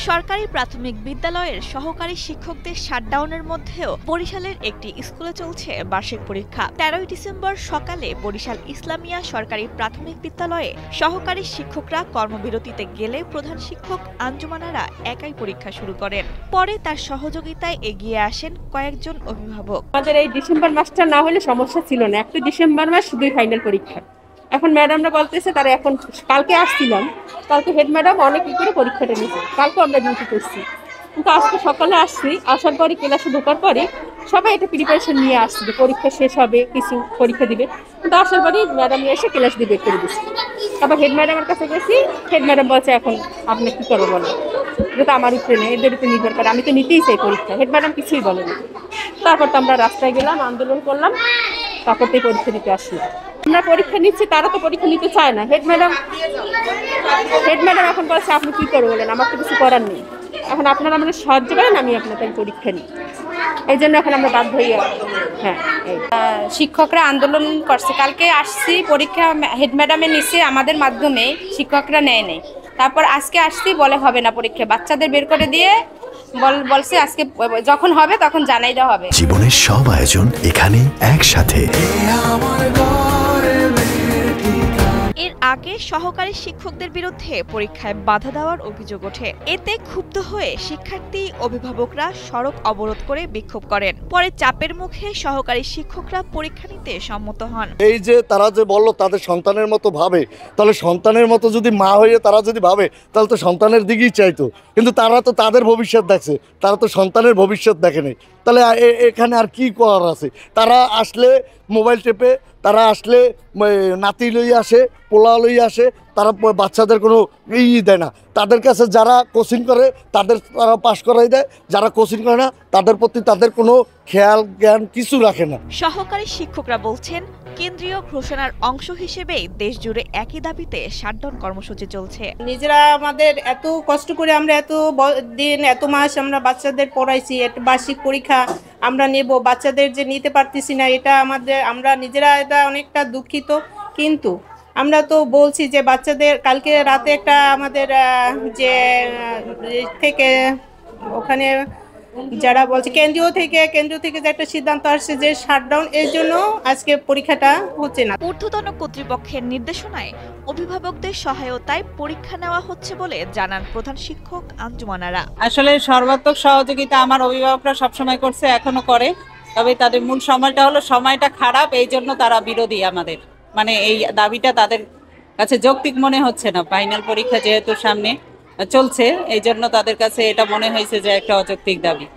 সরকারি প্রাথমিক বিদ্যালয়ের সহকারী শিক্ষকদের শাটডাউনের মধ্যেও বরিশালের একটি স্কুলে চলছে বার্ষিক পরীক্ষা। 13 ডিসেম্বর সকালে বরিশাল ইসলামিয়া সরকারি প্রাথমিক বিদ্যালয়ে সহকারী শিক্ষকরা কর্মবিরতিতে গেলে প্রধান শিক্ষক আঞ্জুমানারা একাই পরীক্ষা শুরু করেন। পরে তার সহযোগিতায় এগিয়ে আসেন কয়েকজন অভিভাবক। আমাদের এই ডিসেম্বর মাসটা না হলে সমস্যা ছিল না, একটু ডিসেম্বর মাস শুধুই ফাইনাল পরীক্ষা। এখন ম্যাডামরা বলতেছে তারা এখন কালকে আসছিলাম, কালকে হেড ম্যাডাম অনেক করে পরীক্ষাটা নিয়েছে, কালকে আমরা ডিউটি করছি, কিন্তু আজকে সকালে আসছি, আসার পরে ক্লাসে ঢোকার পরে সবাই এটা প্রিপারেশন নিয়ে আসছে যে পরীক্ষা শেষ হবে, কিছু পরীক্ষা দিবে, কিন্তু আসার পরে ম্যাডাম এসে ক্লাস দিয়ে বের করে দিচ্ছে। তারপর হেড ম্যাডামের কাছে গেছি, হেড ম্যাডাম বলছে এখন আপনি কী করবো বলেন, যেটা আমার উপরে নেই, এদের উপরে নির্ভর করে, আমি তো নিতেই চাই পরীক্ষা। হেড ম্যাডাম কিছুই বলেনি। তারপর তো আমরা রাস্তায় গেলাম, আন্দোলন করলাম, তারপর তো পরীক্ষা দিতে আসলাম। আমরা পরীক্ষা নিচ্ছি, তারা তো পরীক্ষা নিতে চায় না। হেড ম্যাডাম এখন বলছে আপনি কী করবো বলেন, আমার তো কিছু করার নেই, এখন আপনারা আমাদের সাহায্য করেন, আমি আপনাদের পরীক্ষা নিই। এই জন্য এখন আমরা বাধ্য হয়ে শিক্ষকরা আন্দোলন করছে। কালকে আসছি, পরীক্ষা হেড ম্যাডামের নিচে আমাদের মাধ্যমে শিক্ষকরা নেয় নেই। তারপর আজকে আসছি, বলে হবে না পরীক্ষা, বাচ্চাদের বের করে দিয়ে বলছে আজকে যখন হবে তখন জানাই দেওয়া হবে। জীবনের সব আয়োজন এখানে একসাথে। এর আগে সহকারী শিক্ষকদের বিরুদ্ধে পরীক্ষায় বাধা দেওয়ার অভিযোগ ওঠে। এতে ক্ষুব্ধ হয়ে শিক্ষার্থী অভিভাবকরা সড়ক অবরোধ করে বিক্ষোভ করেন। পরে চাপের মুখে সহকারী শিক্ষকরা পরীক্ষা নিতে সম্মত হন। এই যে তারা যে বলল তাদের সন্তানের মতো ভাবে, তাহলে সন্তানের মতো যদি মা হয়ে তারা যদি ভাবে তাহলে তো সন্তানের দিকেই চাইতো, কিন্তু তারা তো তাদের ভবিষ্যৎ দেখছে, তারা তো সন্তানের ভবিষ্যৎ দেখে নেই। তাহলে এখানে আর কি করার আছে? তারা আসলে মোবাইল টেপে, তারা আসলে নাতি লই আসে, পোলা লই আসে, তারা বাচ্চাদের কোনো দেয় না। তাদের কাছে যারা কোচিং করে তারা পাশ করাই দেয়, যারা কোচিং করে না তাদের প্রতি তাদের কোনো খেয়াল জ্ঞান কিছু রাখে না। সহকারী শিক্ষকরা বলছেন কেন্দ্রীয় ঘোষণার অংশ হিসেবেই দেশ জুড়ে একই দাবিতে শাটডাউন কর্মসূচি চলছে। নিজেরা আমাদের এত কষ্ট করে আমরা এত দিন এত মাস আমরা বাচ্চাদের পড়াইছি, একটা বার্ষিক পরীক্ষা আমরা নেব, বাচ্চাদের যে নিতে পারতেছি না, এটা আমরা নিজেরা এটা অনেকটা দুঃখিত। কিন্তু আমরা তো বলছি যে বাচ্চাদের কালকে রাতে একটা আমাদের যে থেকে ওখানে যারা বলছে কেন্দ্রীয় থেকে যে একটা সিদ্ধান্ত আসছে যে শাটডাউন, এর জন্য আজকে পরীক্ষাটা হচ্ছে না। ঊর্ধ্বতন কর্তৃপক্ষের নির্দেশনায় অভিভাবকদের সহায়তায় পরীক্ষা নেওয়া হচ্ছে বলে জানান প্রধান শিক্ষক আঞ্জুমানারা। আসলে সর্বাত্মক সহযোগিতা আমার অভিভাবকরা সবসময় করছে, এখনো করে, তবে তাদের মূল সময়টা হলো সময়টা খারাপ, এই জন্য তারা বিরোধী। আমাদের মানে এই দাবিটা তাদের কাছে যৌক্তিক মনে হচ্ছে না। ফাইনাল পরীক্ষা যেহেতু সামনে চলছে, এই জন্য তাদের কাছে এটা মনে হয়েছে যে একটা অযৌক্তিক দাবি।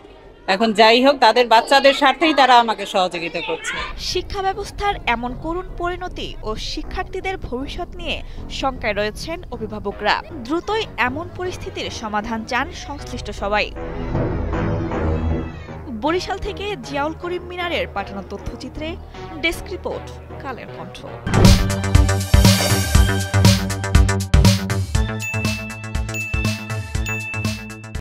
এখন যাই হোক, তাদের বাচ্চাদের স্বার্থেই তারা আমাকে সহযোগিতা করছে। শিক্ষা ব্যবস্থার এমন করুণ পরিণতি ও শিক্ষার্থীদের ভবিষ্যৎ নিয়ে শঙ্কায় রয়েছেন অভিভাবকরা। দ্রুতই এমন পরিস্থিতির সমাধান চান সংশ্লিষ্ট সবাই। বরিশাল থেকে জিয়াউল করিম মিনারের পাঠানো তথ্যচিত্রে ডেস্ক রিপোর্ট, কালের কণ্ঠ।